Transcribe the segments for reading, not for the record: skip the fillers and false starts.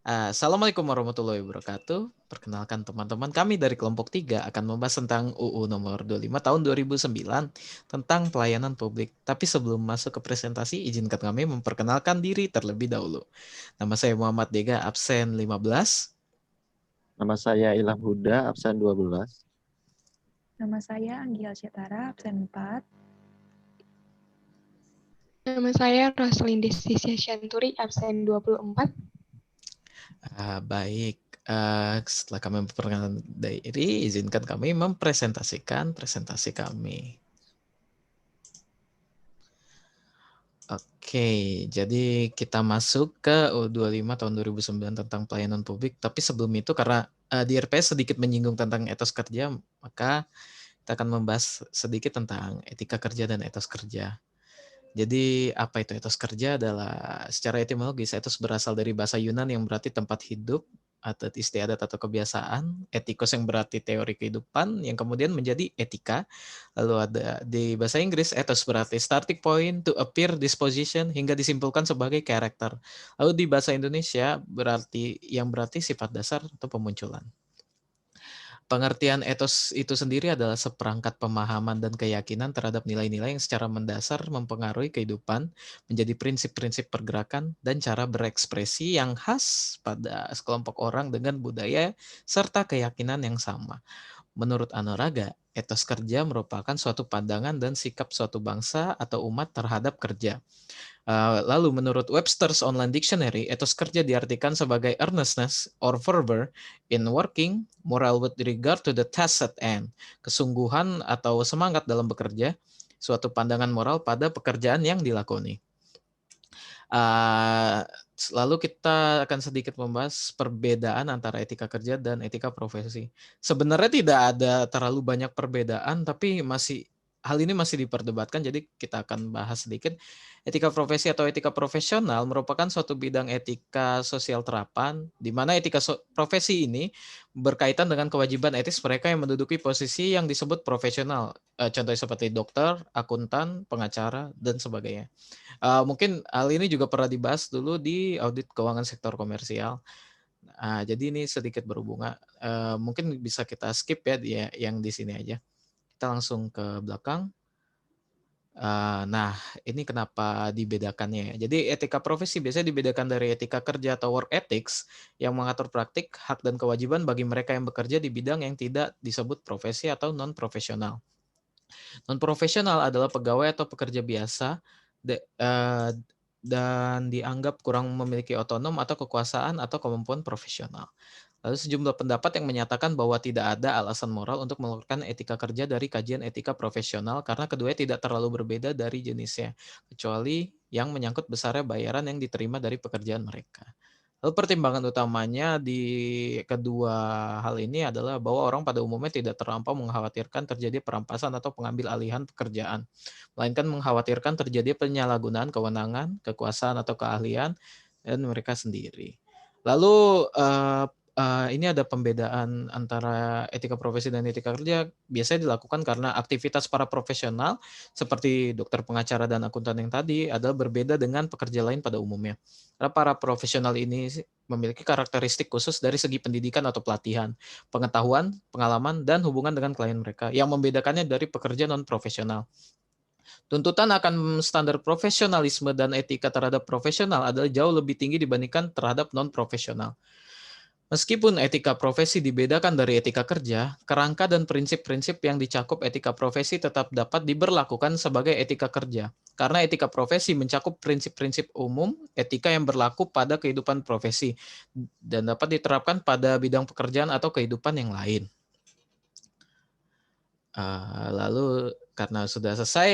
Assalamualaikum warahmatullahi wabarakatuh. Perkenalkan teman-teman, kami dari kelompok 3 akan membahas tentang UU nomor 25 tahun 2009 tentang pelayanan publik. Tapi sebelum masuk ke presentasi, izinkan kami memperkenalkan diri terlebih dahulu. Nama saya Muhammad Dega, absen 15. Nama saya Ilham Huda, absen 12. Nama saya Anggia Cetara, absen 4. Nama saya Roslindi Sisya Syanturi, absen 24. Baik, setelah kami memperkenalkan diri, izinkan kami mempresentasikan presentasi kami. Oke, jadi kita masuk ke U25 tahun 2009 tentang pelayanan publik. Tapi sebelum itu, karena di RPS sedikit menyinggung tentang etos kerja, maka kita akan membahas sedikit tentang etika kerja dan etos kerja. Jadi apa itu etos kerja? Adalah secara etimologis, etos berasal dari bahasa Yunan yang berarti tempat hidup, atau istiadat atau kebiasaan, etikos yang berarti teori kehidupan, yang kemudian menjadi etika. Lalu ada di bahasa Inggris, ethos berarti starting point, to appear, disposition, hingga disimpulkan sebagai karakter. Lalu di bahasa Indonesia berarti sifat dasar atau pemunculan. Pengertian etos itu sendiri adalah seperangkat pemahaman dan keyakinan terhadap nilai-nilai yang secara mendasar mempengaruhi kehidupan, menjadi prinsip-prinsip pergerakan dan cara berekspresi yang khas pada sekelompok orang dengan budaya serta keyakinan yang sama. Menurut Anoraga, etos kerja merupakan suatu pandangan dan sikap suatu bangsa atau umat terhadap kerja. Lalu menurut Webster's Online Dictionary, etos kerja diartikan sebagai earnestness or fervor in working, moral with regard to the task at hand, kesungguhan atau semangat dalam bekerja, suatu pandangan moral pada pekerjaan yang dilakoni. Lalu kita akan sedikit membahas perbedaan antara etika kerja dan etika profesi. Sebenarnya tidak ada terlalu banyak perbedaan, tapi hal ini masih diperdebatkan, jadi kita akan bahas sedikit. Etika profesi atau etika profesional merupakan suatu bidang etika sosial terapan, di mana etika profesi ini berkaitan dengan kewajiban etis mereka yang menduduki posisi yang disebut profesional. Contohnya seperti dokter, akuntan, pengacara, dan sebagainya. Mungkin hal ini juga pernah dibahas dulu di audit keuangan sektor komersial. Jadi ini sedikit berhubungan. Mungkin bisa kita skip ya yang di sini aja. Kita langsung ke belakang. Nah, ini kenapa dibedakannya. Jadi etika profesi biasanya dibedakan dari etika kerja atau work ethics yang mengatur praktik, hak dan kewajiban bagi mereka yang bekerja di bidang yang tidak disebut profesi atau non-profesional. Non-profesional adalah pegawai atau pekerja biasa dan dianggap kurang memiliki otonom atau kekuasaan atau kemampuan profesional. Lalu sejumlah pendapat yang menyatakan bahwa tidak ada alasan moral untuk melakukan etika kerja dari kajian etika profesional karena keduanya tidak terlalu berbeda dari jenisnya, kecuali yang menyangkut besarnya bayaran yang diterima dari pekerjaan mereka. Lalu pertimbangan utamanya di kedua hal ini adalah bahwa orang pada umumnya tidak terlampau mengkhawatirkan terjadi perampasan atau pengambil alihan pekerjaan, melainkan mengkhawatirkan terjadi penyalahgunaan kewenangan, kekuasaan atau keahlian dan mereka sendiri. Lalu ini ada pembedaan antara etika profesi dan etika kerja biasanya dilakukan karena aktivitas para profesional seperti dokter, pengacara, dan akuntan yang tadi adalah berbeda dengan pekerja lain pada umumnya. Karena para profesional ini memiliki karakteristik khusus dari segi pendidikan atau pelatihan, pengetahuan, pengalaman, dan hubungan dengan klien mereka yang membedakannya dari pekerja non-profesional. Tuntutan akan standar profesionalisme dan etika terhadap profesional adalah jauh lebih tinggi dibandingkan terhadap non-profesional. Meskipun etika profesi dibedakan dari etika kerja, kerangka dan prinsip-prinsip yang dicakup etika profesi tetap dapat diberlakukan sebagai etika kerja. Karena etika profesi mencakup prinsip-prinsip umum etika yang berlaku pada kehidupan profesi dan dapat diterapkan pada bidang pekerjaan atau kehidupan yang lain. Lalu karena sudah selesai,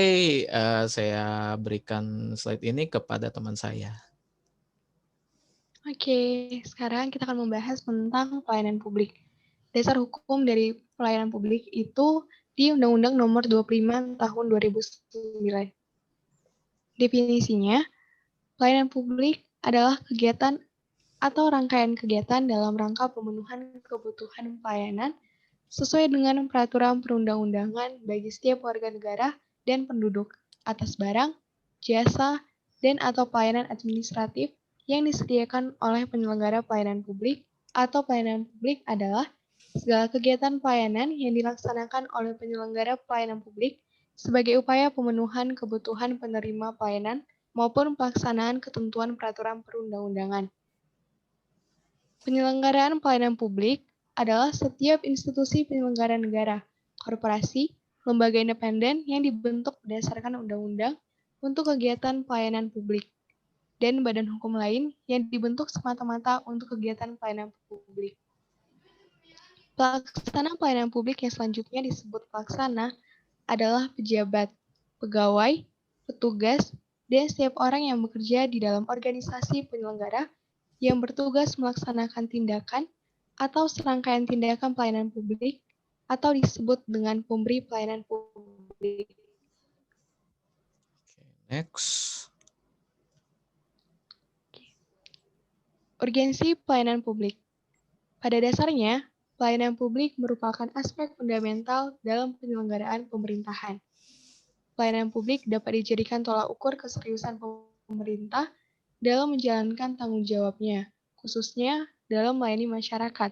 saya berikan slide ini kepada teman saya. Oke, sekarang kita akan membahas tentang pelayanan publik. Dasar hukum dari pelayanan publik itu di Undang-Undang Nomor 25 Tahun 2009. Definisinya, pelayanan publik adalah kegiatan atau rangkaian kegiatan dalam rangka pemenuhan kebutuhan pelayanan sesuai dengan peraturan perundang-undangan bagi setiap warga negara dan penduduk atas barang, jasa, dan atau pelayanan administratif yang disediakan oleh penyelenggara pelayanan publik atau pelayanan publik adalah segala kegiatan pelayanan yang dilaksanakan oleh penyelenggara pelayanan publik sebagai upaya pemenuhan kebutuhan penerima pelayanan maupun pelaksanaan ketentuan peraturan perundang-undangan. Penyelenggaraan pelayanan publik adalah setiap institusi penyelenggara negara, korporasi, lembaga independen yang dibentuk berdasarkan undang-undang untuk kegiatan pelayanan publik, dan badan hukum lain yang dibentuk semata-mata untuk kegiatan pelayanan publik. Pelaksana pelayanan publik yang selanjutnya disebut pelaksana adalah pejabat, pegawai, petugas, dan setiap orang yang bekerja di dalam organisasi penyelenggara yang bertugas melaksanakan tindakan atau serangkaian tindakan pelayanan publik atau disebut dengan pemberi pelayanan publik. Next. Urgensi pelayanan publik. Pada dasarnya, pelayanan publik merupakan aspek fundamental dalam penyelenggaraan pemerintahan. Pelayanan publik dapat dijadikan tolak ukur keseriusan pemerintah dalam menjalankan tanggung jawabnya, khususnya dalam melayani masyarakat.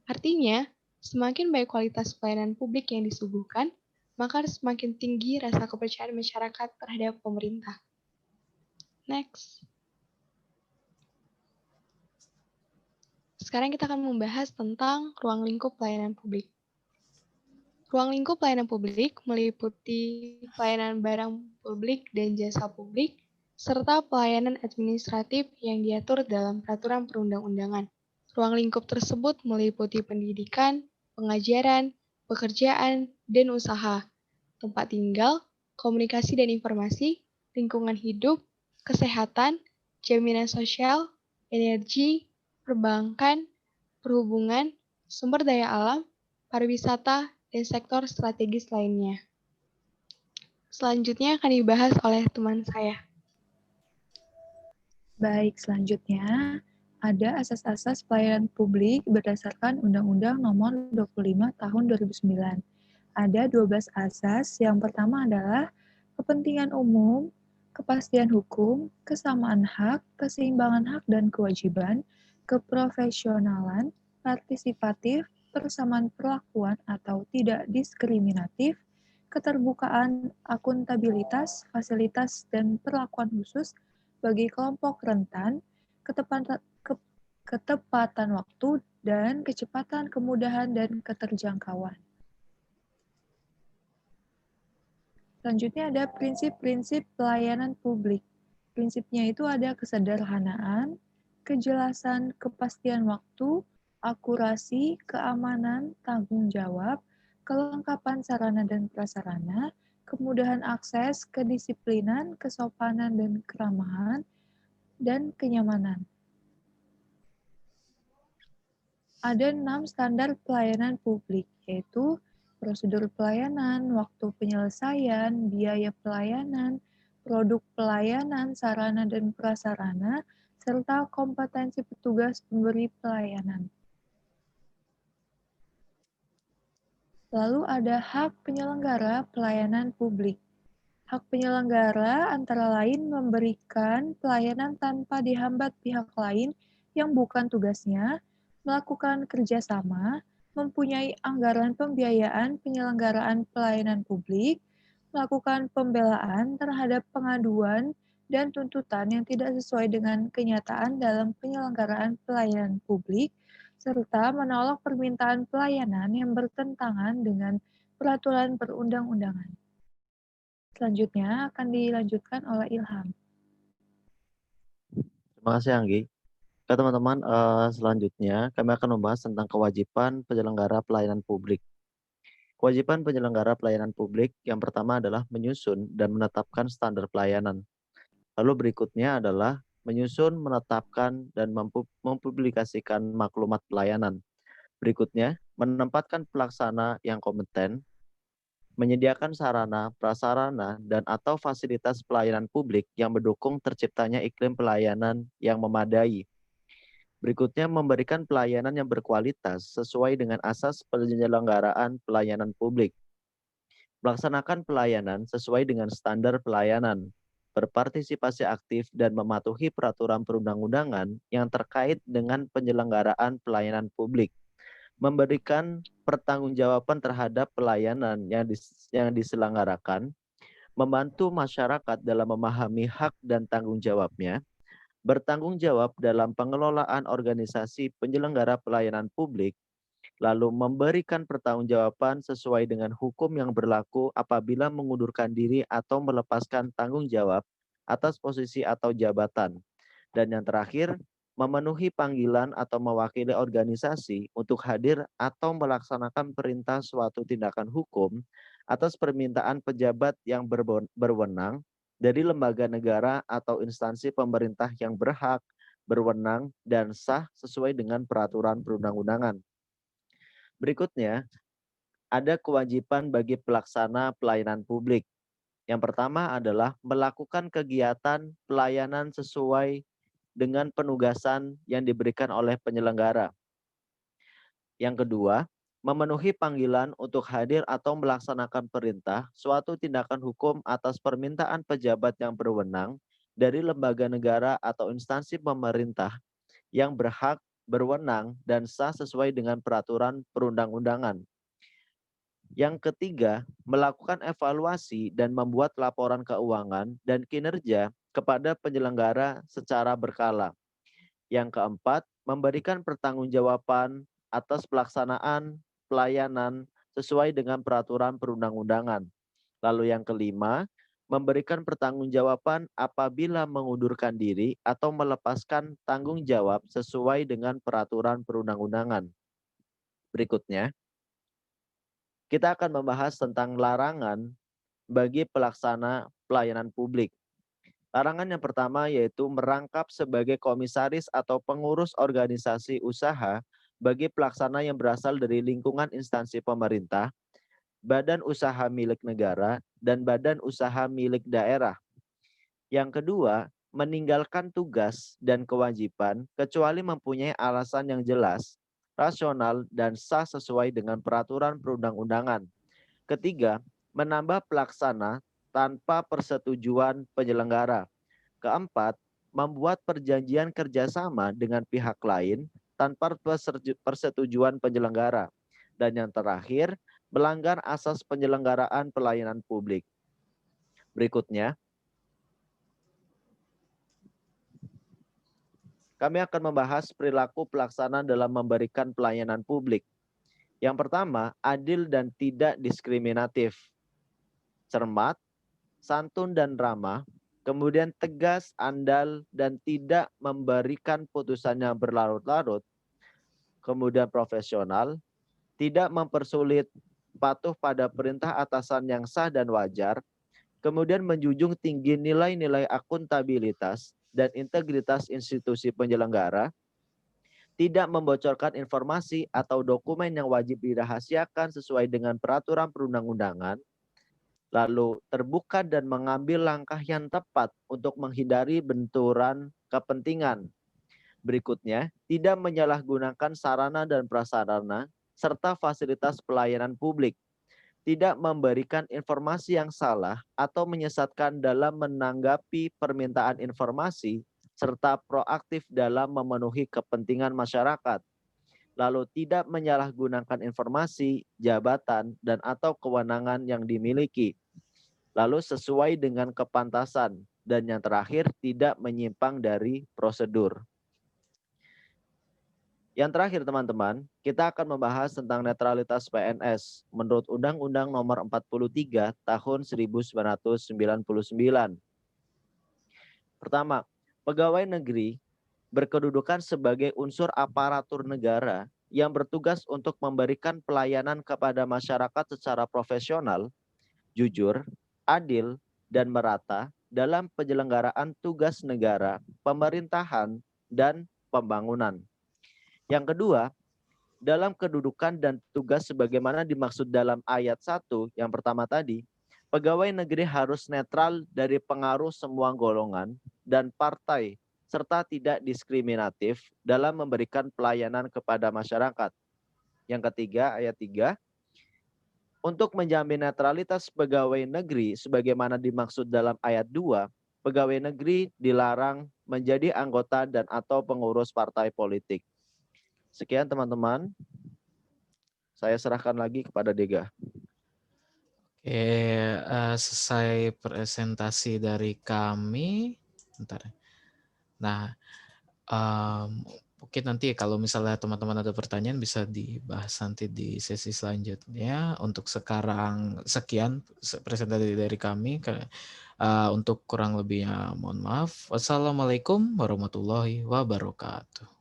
Artinya, semakin baik kualitas pelayanan publik yang disuguhkan, maka semakin tinggi rasa kepercayaan masyarakat terhadap pemerintah. Next. Sekarang kita akan membahas tentang ruang lingkup pelayanan publik. Ruang lingkup pelayanan publik meliputi pelayanan barang publik dan jasa publik, serta pelayanan administratif yang diatur dalam peraturan perundang-undangan. Ruang lingkup tersebut meliputi pendidikan, pengajaran, pekerjaan, dan usaha, tempat tinggal, komunikasi dan informasi, lingkungan hidup, kesehatan, jaminan sosial, energi, perbankan, perhubungan, sumber daya alam, pariwisata, dan sektor strategis lainnya. Selanjutnya akan dibahas oleh teman saya. Baik, selanjutnya ada asas-asas pelayanan publik berdasarkan Undang-Undang Nomor 25 Tahun 2009. Ada 12 asas. Yang pertama adalah kepentingan umum, kepastian hukum, kesamaan hak, keseimbangan hak dan kewajiban, keprofesionalan, partisipatif, persamaan perlakuan atau tidak diskriminatif, keterbukaan, akuntabilitas, fasilitas, dan perlakuan khusus bagi kelompok rentan, ketepatan waktu, dan kecepatan, kemudahan, dan keterjangkauan. Selanjutnya ada prinsip-prinsip pelayanan publik. Prinsipnya itu ada kesederhanaan, kejelasan, kepastian waktu, akurasi, keamanan, tanggung jawab, kelengkapan sarana dan prasarana, kemudahan akses, kedisiplinan, kesopanan dan keramahan, dan kenyamanan. Ada 6 standar pelayanan publik, yaitu prosedur pelayanan, waktu penyelesaian, biaya pelayanan, produk pelayanan, sarana dan prasarana, serta kompetensi petugas pemberi pelayanan. Lalu ada hak penyelenggara pelayanan publik. Hak penyelenggara antara lain memberikan pelayanan tanpa dihambat pihak lain yang bukan tugasnya, melakukan kerjasama, mempunyai anggaran pembiayaan penyelenggaraan pelayanan publik, melakukan pembelaan terhadap pengaduan dan tuntutan yang tidak sesuai dengan kenyataan dalam penyelenggaraan pelayanan publik, serta menolak permintaan pelayanan yang bertentangan dengan peraturan perundang-undangan. Selanjutnya akan dilanjutkan oleh Ilham. Terima kasih Anggi. Oke teman-teman, selanjutnya kami akan membahas tentang kewajiban penyelenggara pelayanan publik. Kewajiban penyelenggara pelayanan publik yang pertama adalah menyusun dan menetapkan standar pelayanan. Lalu berikutnya adalah menyusun, menetapkan, dan mempublikasikan maklumat pelayanan. Berikutnya, menempatkan pelaksana yang kompeten, menyediakan sarana, prasarana, dan atau fasilitas pelayanan publik yang mendukung terciptanya iklim pelayanan yang memadai. Berikutnya, memberikan pelayanan yang berkualitas sesuai dengan asas penyelenggaraan pelayanan publik. Melaksanakan pelayanan sesuai dengan standar pelayanan. berpartisipasi aktif dan mematuhi peraturan perundang-undangan yang terkait dengan penyelenggaraan pelayanan publik, memberikan pertanggungjawaban terhadap pelayanan yang diselenggarakan, membantu masyarakat dalam memahami hak dan tanggung jawabnya, bertanggung jawab dalam pengelolaan organisasi penyelenggara pelayanan publik, lalu memberikan pertanggungjawaban sesuai dengan hukum yang berlaku apabila mengundurkan diri atau melepaskan tanggung jawab atas posisi atau jabatan. Dan yang terakhir, memenuhi panggilan atau mewakili organisasi untuk hadir atau melaksanakan perintah suatu tindakan hukum atas permintaan pejabat yang berwenang dari lembaga negara atau instansi pemerintah yang berhak, berwenang, dan sah sesuai dengan peraturan perundang-undangan. Berikutnya, ada kewajiban bagi pelaksana pelayanan publik. Yang pertama adalah melakukan kegiatan pelayanan sesuai dengan penugasan yang diberikan oleh penyelenggara. Yang kedua, memenuhi panggilan untuk hadir atau melaksanakan perintah suatu tindakan hukum atas permintaan pejabat yang berwenang dari lembaga negara atau instansi pemerintah yang berhak, berwenang, dan sah sesuai dengan peraturan perundang-undangan. Yang ketiga, melakukan evaluasi dan membuat laporan keuangan dan kinerja kepada penyelenggara secara berkala. Yang keempat, memberikan pertanggungjawaban atas pelaksanaan pelayanan sesuai dengan peraturan perundang-undangan. Lalu yang kelima, memberikan pertanggungjawaban apabila mengundurkan diri atau melepaskan tanggung jawab sesuai dengan peraturan perundang-undangan. Berikutnya, kita akan membahas tentang larangan bagi pelaksana pelayanan publik. Larangan yang pertama yaitu merangkap sebagai komisaris atau pengurus organisasi usaha bagi pelaksana yang berasal dari lingkungan instansi pemerintah, badan usaha milik negara, dan badan usaha milik daerah. Yang kedua, meninggalkan tugas dan kewajiban kecuali mempunyai alasan yang jelas, rasional, dan sah sesuai dengan peraturan perundang-undangan. Ketiga, menambah pelaksana tanpa persetujuan penyelenggara. Keempat, membuat perjanjian kerjasama dengan pihak lain tanpa persetujuan penyelenggara. Dan yang terakhir, melanggar asas penyelenggaraan pelayanan publik. Berikutnya, kami akan membahas perilaku pelaksana dalam memberikan pelayanan publik. Yang pertama, adil dan tidak diskriminatif. Cermat, santun dan ramah, kemudian tegas, andal, dan tidak memberikan putusannya berlarut-larut, kemudian profesional, tidak mempersulit, patuh pada perintah atasan yang sah dan wajar, kemudian menjunjung tinggi nilai-nilai akuntabilitas dan integritas institusi penyelenggara, tidak membocorkan informasi atau dokumen yang wajib dirahasiakan sesuai dengan peraturan perundang-undangan, lalu terbuka dan mengambil langkah yang tepat untuk menghindari benturan kepentingan. Berikutnya, tidak menyalahgunakan sarana dan prasarana serta fasilitas pelayanan publik, tidak memberikan informasi yang salah atau menyesatkan dalam menanggapi permintaan informasi, serta proaktif dalam memenuhi kepentingan masyarakat. Lalu tidak menyalahgunakan informasi, jabatan, dan atau kewenangan yang dimiliki. Lalu sesuai dengan kepantasan. Dan yang terakhir, tidak menyimpang dari prosedur. Yang terakhir teman-teman, kita akan membahas tentang netralitas PNS menurut Undang-Undang Nomor 43 Tahun 1999. Pertama, pegawai negeri berkedudukan sebagai unsur aparatur negara yang bertugas untuk memberikan pelayanan kepada masyarakat secara profesional, jujur, adil, dan merata dalam penyelenggaraan tugas negara, pemerintahan, dan pembangunan. Yang kedua, dalam kedudukan dan tugas sebagaimana dimaksud dalam ayat 1 yang pertama tadi, pegawai negeri harus netral dari pengaruh semua golongan dan partai serta tidak diskriminatif dalam memberikan pelayanan kepada masyarakat. Yang ketiga, ayat 3, untuk menjamin netralitas pegawai negeri sebagaimana dimaksud dalam ayat 2, pegawai negeri dilarang menjadi anggota dan atau pengurus partai politik. Sekian teman-teman, saya serahkan lagi kepada Dega. Oke, selesai presentasi dari kami. Bentar. Nah, mungkin nanti kalau misalnya teman-teman ada pertanyaan bisa dibahas nanti di sesi selanjutnya. Untuk sekarang sekian presentasi dari kami. Untuk kurang lebihnya mohon maaf. Wassalamualaikum warahmatullahi wabarakatuh.